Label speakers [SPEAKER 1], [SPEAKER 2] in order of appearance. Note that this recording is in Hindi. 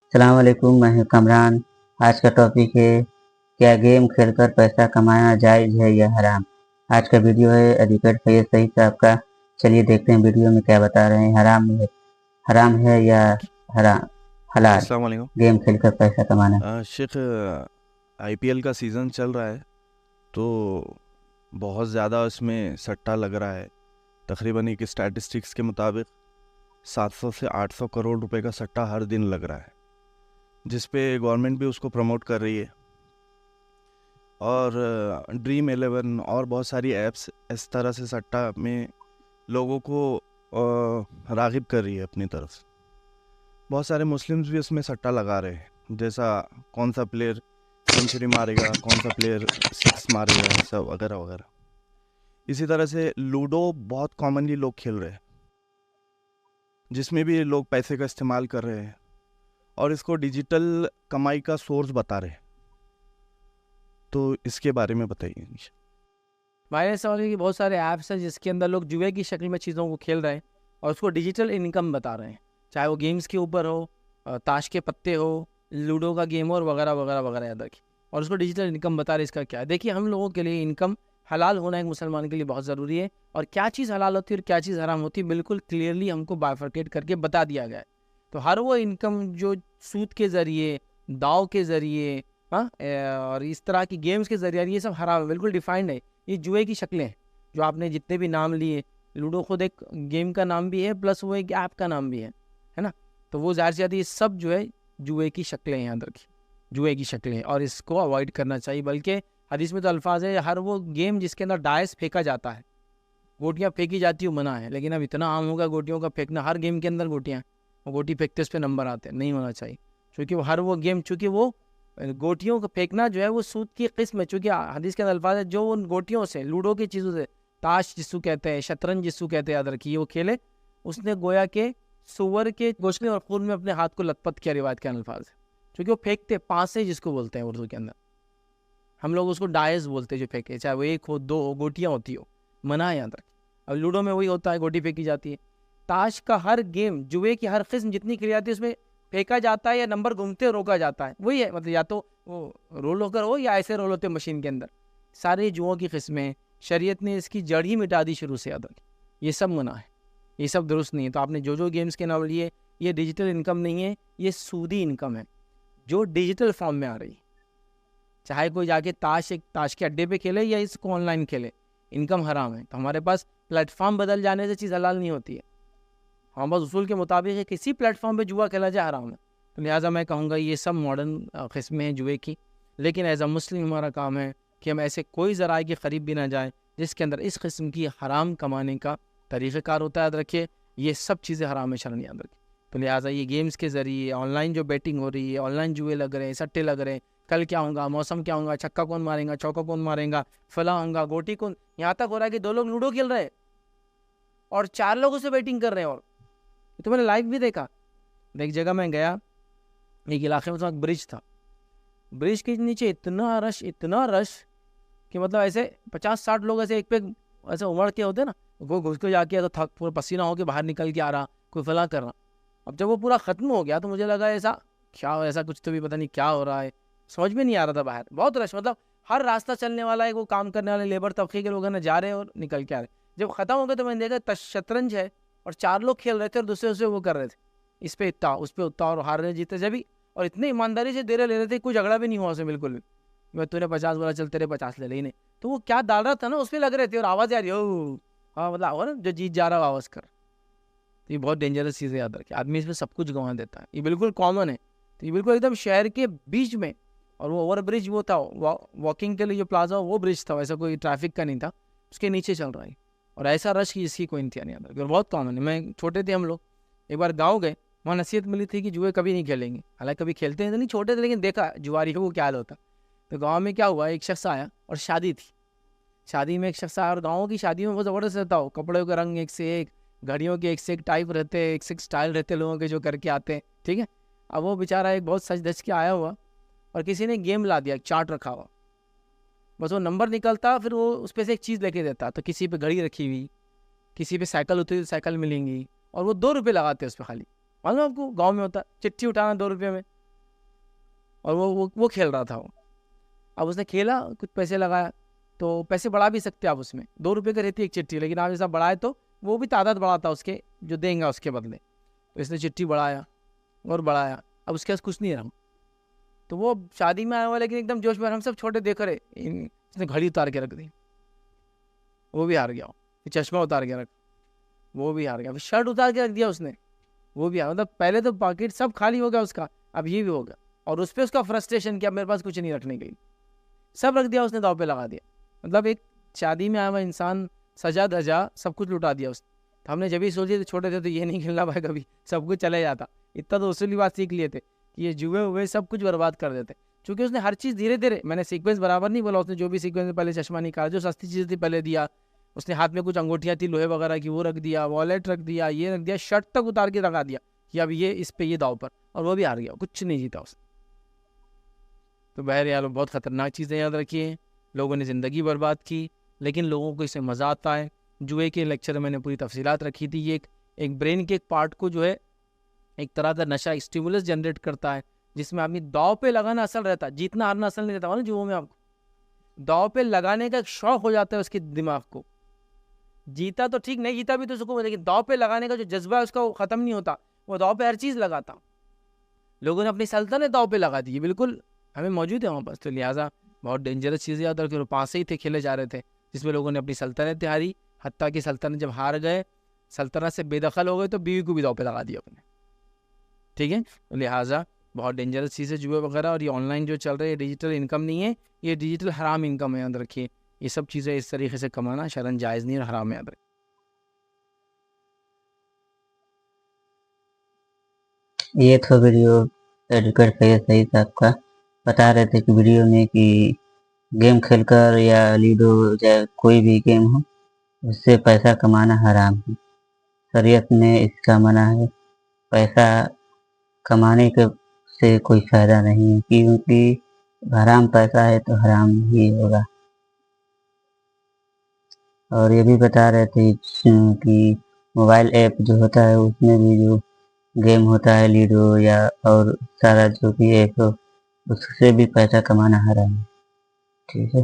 [SPEAKER 1] अस्सलाम वालेकुम, मैं हूं कमरान। आज का टॉपिक है, क्या गेम खेलकर पैसा कमाना जायज़ है या हराम। आज का वीडियो है एडवोकेट सैयद सईद साहब का। चलिए देखते हैं वीडियो में क्या बता रहे हैं। हराम है या हराम हलाल
[SPEAKER 2] अस्सलाम वालेकुम।
[SPEAKER 1] गेम खेलकर पैसा कमाना।
[SPEAKER 2] शेख, आईपीएल का सीज़न चल रहा है तो बहुत ज़्यादा इसमें सट्टा लग रहा है। तकरीबन एक स्टैटिस्टिक्स के मुताबिक 700 से 800 करोड़ रुपए का सट्टा हर दिन लग रहा है, जिस पे गवर्नमेंट भी उसको प्रमोट कर रही है। और ड्रीम 11 और बहुत सारी ऐप्स इस तरह से सट्टा में लोगों को राग़िब कर रही है अपनी तरफ। बहुत सारे मुस्लिम्स भी इसमें सट्टा लगा रहे हैं, जैसा कौन सा प्लेयर सेंचुरी मारेगा, कौन सा प्लेयर सिक्स मारेगा, सब वगैरह वगैरह। इसी तरह से लूडो बहुत कॉमनली लोग खेल रहे हैं, जिसमें भी लोग पैसे का इस्तेमाल कर रहे हैं और इसको डिजिटल कमाई का सोर्स बता रहे हैं। तो इसके बारे में बताइए।
[SPEAKER 3] मेरा सवाल है कि बहुत सारे ऐप्स हैं जिसके अंदर लोग जुए की शक्ल में चीज़ों को खेल रहे हैं और उसको डिजिटल इनकम बता रहे हैं, चाहे वो गेम्स के ऊपर हो, ताश के पत्ते हो, लूडो का गेम हो और वगैरह वगैरह वगैरह याद रखिए, और उसको डिजिटल इनकम बता रहे हैं। इसका क्या है? देखिए, हम लोगों के लिए इनकम हलाल होना एक मुसलमान के लिए बहुत ज़रूरी है, और क्या चीज़ हलाल होती है और क्या चीज़ हराम होती है बिल्कुल क्लियरली हमको बाइफरकेट करके बता दिया गया है। तो हर वो इनकम जो सूद के ज़रिए, दाव के ज़रिए, हाँ, और इस तरह की गेम्स के ज़रिए, ये सब हराम है, बिल्कुल डिफाइंड है। ये जुए की शक्लें हैं जो आपने जितने भी नाम लिए। लूडो खुद एक गेम का नाम भी है, प्लस वो एक ऐप का नाम भी है ना। तो वो ज़ाहिर सी बात है, ये सब जो है जुए की शक्लें हैं, याद रखिए, जुए की शक्लें हैं, और इसको अवॉइड करना चाहिए। बल्कि हदीस में तो अल्फाज है, हर वो गेम जिसके अंदर डायस फेंका जाता है, गोटियाँ फेंकी जाती है, वो मना है। लेकिन अब इतना आम होगा गोटियों का फेंकना, हर गेम के अंदर गोटियाँ, वो गोटी फेंकते उस पर नंबर आते हैं, नहीं होना चाहिए। क्योंकि वो हर वो गेम, चूँकि वो गोटियों को फेंकना जो है वो सूद की किस्म है। चूँकि हदीस के अल्फाज है, जो उन गोटियों से, लूडो की चीज़ों से, ताश जिसको कहते हैं, शतरंज जिसको कहते हैं, याद रखिए, वो खेले, उसने गोया के सुअर के गोश्त और खून में अपने हाथ को लथपथ किया, रिवायत के अल्फाज है। क्योंकि वो फेंकते पासे जिसको बोलते हैं उर्दू के अंदर, हम लोग उसको डायस बोलते हैं जो फेंके, चाहे वो एक हो, दो हो, गोटियाँ होती हो, मना है, याद रखिए। अब लूडो में वही होता है, गोटी फेंकी जाती है। ताश का हर गेम, जुए की हर किस्म जितनी क्रिया आती है, उसमें फेंका जाता है या नंबर घूमते रोका जाता है, वही है। मतलब या तो वो रोल होकर हो या ऐसे रोल होते मशीन के अंदर। सारे जुओं की किस्में, शरीयत ने इसकी जड़ ही मिटा दी शुरू से, याद रखिए। ये सब मना है, ये सब दुरुस्त नहीं है। तो आपने जो गेम्स के नाम लिए, ये डिजिटल इनकम नहीं है, ये सूदी इनकम है जो डिजिटल फॉर्म में आ रही है। चाहे कोई जाके ताश के अड्डे पे खेले या इसको ऑनलाइन खेले, इनकम हराम है। तो हमारे पास प्लेटफॉर्म बदल जाने से चीज़ हलाल नहीं होती है। हम बस उसूल के मुताबिक है, किसी प्लेटफॉर्म पे जुआ खेला जाए हराम है। तो लिहाजा मैं कहूँगा ये सब मॉडर्न किस्में हैं जुए की। लेकिन एज अ मुस्लिम हमारा काम है कि हम ऐसे कोई ज़राए के करीब भी ना जाएँ जिसके अंदर इस किस्म की हराम कमाने का तरीक़ाकार होता है। याद रखिए, ये सब चीज़ें हराम है, शरन, याद रखिए। तो लिहाजा ये गेम्स के ज़रिए, ऑनलाइन जो बैटिंग हो रही है, ऑनलाइन जुए लग रहे हैं, सट्टे लग रहे हैं, कल क्या होगा, मौसम क्या होगा, छक्का कौन मारेगा, चौका कौन मारेगा, फला होगा, गोटी कौन, यहाँ तक हो रहा है कि 2 लोग लूडो खेल रहे हैं और 4 लोग उसे बैटिंग कर रहे हैं। और तो मैंने लाइव भी देखा। एक जगह मैं गया, एक इलाके में, तो एक ब्रिज था, ब्रिज के नीचे इतना रश कि मतलब ऐसे 50-60 लोग ऐसे एक पे ऐसे उमड़ के होते ना, वो घुस के जाके तो थक पूरा पसीना होके बाहर निकल के आ रहा, कोई फला कर रहा। अब जब वो पूरा ख़त्म हो गया तो मुझे लगा ऐसा कुछ तो भी पता नहीं क्या हो रहा है, समझ में नहीं आ रहा था। बाहर बहुत रश, मतलब हर रास्ता चलने वाला है, वो काम करने वाले लेबर तबके के लोग हैं ना, जा रहे हैं और निकल के आ रहे। जब ख़त्म हो गया तो मैंने देखा शतरंज है और 4 लोग खेल रहे थे और दूसरे वो कर रहे थे, इस पे इतना उस पे उतना, और हार रहे जीते जब भी, और इतनी ईमानदारी से दे रहे ले रहे थे, कोई झगड़ा भी नहीं हुआ उसमें बिल्कुल भी। मैं तूने 50 बोला, चल तेरे 50 ले नहीं। तो वो क्या डाल रहा था ना, उस पर लग रहे थे और आवाज़ आ रही हो, हाँ, मतलब हो ना, जो जीत जा रहा हो आवाज़ कर। तो ये बहुत डेंजरस चीज़ है, याद रखिए। आदमी इसमें सब कुछ गंवा देता है, ये बिल्कुल कॉमन है। तो ये बिल्कुल एकदम शहर के बीच में, और वो ओवर ब्रिज वो था, वॉकिंग के लिए जो प्लाजा वो ब्रिज था, वैसा कोई ट्रैफिक का नहीं था, उसके नीचे चल रहा है। और ऐसा रश की जिसकी कोई इंतहा नहीं, आता। और बहुत कॉमन है। मैं छोटे थे हम लोग एक बार गाँव गए, वहाँ नसीहत मिली थी कि जुए कभी नहीं खेलेंगे। हालांकि कभी खेलते हैं तो नहीं, छोटे थे, लेकिन देखा जुआरी को क्या हाल होता। तो गाँव में क्या हुआ, एक शख्स आया और शादी थी, शादी में एक शख्स आया, और गाँव की शादी में वो ज़बरदस्त रहता हो, कपड़ों का रंग एक से एक, घड़ियों के एक से एक टाइप रहते हैं, एक से एक स्टाइल रहते हैं लोगों के जो करके आते हैं, ठीक है। अब वो बेचारा एक बहुत सज धज के आया हुआ, और किसी ने गेम ला दिया, एक चार्ट रखा हुआ, बस वो नंबर निकलता, फिर वो उस पर से एक चीज़ लेके देता। तो किसी पे घड़ी रखी हुई, किसी पे साइकिल होती है तो साइकिल मिलेंगी, और वो 2 रुपये लगाते हैं उस पर खाली। मालूम आपको, गाँव में होता चिट्ठी उठाना 2 रुपये में, और वो खेल रहा था वो। अब उसने खेला, कुछ पैसे लगाया, तो पैसे बढ़ा भी सकते आप उसमें, 2 रुपये की रहती है एक चिट्ठी, लेकिन आप जैसा बढ़ाए तो वो भी तादाद बढ़ाता उसके जो देंगे उसके बदले। तो इसने चिट्ठी बढ़ाया और बढ़ाया, अब उसके पास कुछ नहीं रहा। तो वो शादी में आया हुआ, लेकिन एकदम जोश में, हम सब छोटे देख रहे, इसने घड़ी उतार के रख दी, वो भी हार गया। फिर चश्मा उतार के रख, वो भी हार गया। फिर शर्ट उतार के रख दिया उसने, वो भी हार। मतलब पहले तो पॉकेट सब खाली हो गया उसका, अब ये भी हो गया। और उस पर उसका फ्रस्ट्रेशन कि अब मेरे पास कुछ नहीं रखने के लिए, सब रख दिया उसने, दाव पे लगा दिया। मतलब एक शादी में आया हुआ इंसान सजा धजा सब कुछ लुटा दिया उसने। तो हमने जब भी सोचे थे छोटे थे तो ये नहीं खेलना भाई, कभी सब कुछ चले जाता। इतना तो उसूली बात सीख लिए थे कि ये जुए हुए सब कुछ बर्बाद कर देते, क्योंकि उसने हर चीज़ धीरे धीरे, मैंने सीक्वेंस बराबर नहीं बोला, उसने जो भी सीक्वेंस में पहले चश्मा निकाला, जो सस्ती चीज़ थी पहले दिया, उसने हाथ में कुछ अंगूठियाँ थी लोहे वगैरह की, वो रख दिया, वॉलेट रख दिया, ये रख दिया, शर्ट तक उतार के लगा दिया कि अब ये इस पे ये दाव पर, और वो भी हार गया, कुछ नहीं जीता उसने। तो बहर यार बहुत ख़तरनाक चीज़ें याद रखिए, लोगों ने ज़िंदगी बर्बाद की, लेकिन लोगों को इससे मज़ा आता है। जुए के लेक्चर में मैंने पूरी तफसीलात रखी थी। ये एक ब्रेन के एक पार्ट को जो है एक तरह का नशा स्टिमुलस जनरेट करता है, जिसमें आदमी दाव पे लगाना असल रहता है, जीतना हारना असल नहीं रहता ना जुओं में। आपको दाव पे लगाने का एक शौक हो जाता है उसके दिमाग को, जीता तो ठीक, नहीं जीता भी तो सुकून, लेकिन दाव पे लगाने का जो जज्बा है उसका वो ख़त्म नहीं होता, वो दाव पे हर चीज़ लगाता। लोगों ने अपनी सल्तनत दाव पे लगा दी, बिल्कुल हमें मौजूद है वहाँ पर। तो लिहाजा बहुत डेंजरस चीज़ें याद रखिए। पास से ही थे, खेले जा रहे थे, जिसमें लोगों ने अपनी सल्तनत हारी, हत्ता की सल्तनत जब हार गए, सल्तनत से बेदखल हो गए, तो बीवी को भी दाव पे लगा दिया अपने। ठीक है, लिहाजा बहुत डेंजरस चीज़ है जुए वगैरह। और ये ऑनलाइन जो चल रही है डिजिटल इनकम नहीं है, ये डिजिटल हराम इनकम है, याद रखिए। ये सब चीज़ें इस तरीके से कमाना शरन जायज़ नहीं और हराम है, याद रखिए।
[SPEAKER 1] ये तो वीडियो एडिटर सही था आपका, बता रहे थे कि वीडियो में कि गेम खेलकर या लूडो या कोई भी गेम हो, उससे पैसा कमाना हराम है। शरीयत में इसका मना है। पैसा कमाने के से कोई फायदा नहीं है, क्योंकि हराम पैसा है तो हराम ही होगा। और ये भी बता रहे थे कि मोबाइल ऐप जो होता है उसमें भी जो गेम होता है लूडो या और सारा जो भी ऐप हो, उससे भी पैसा कमाना हराम है। ठीक है।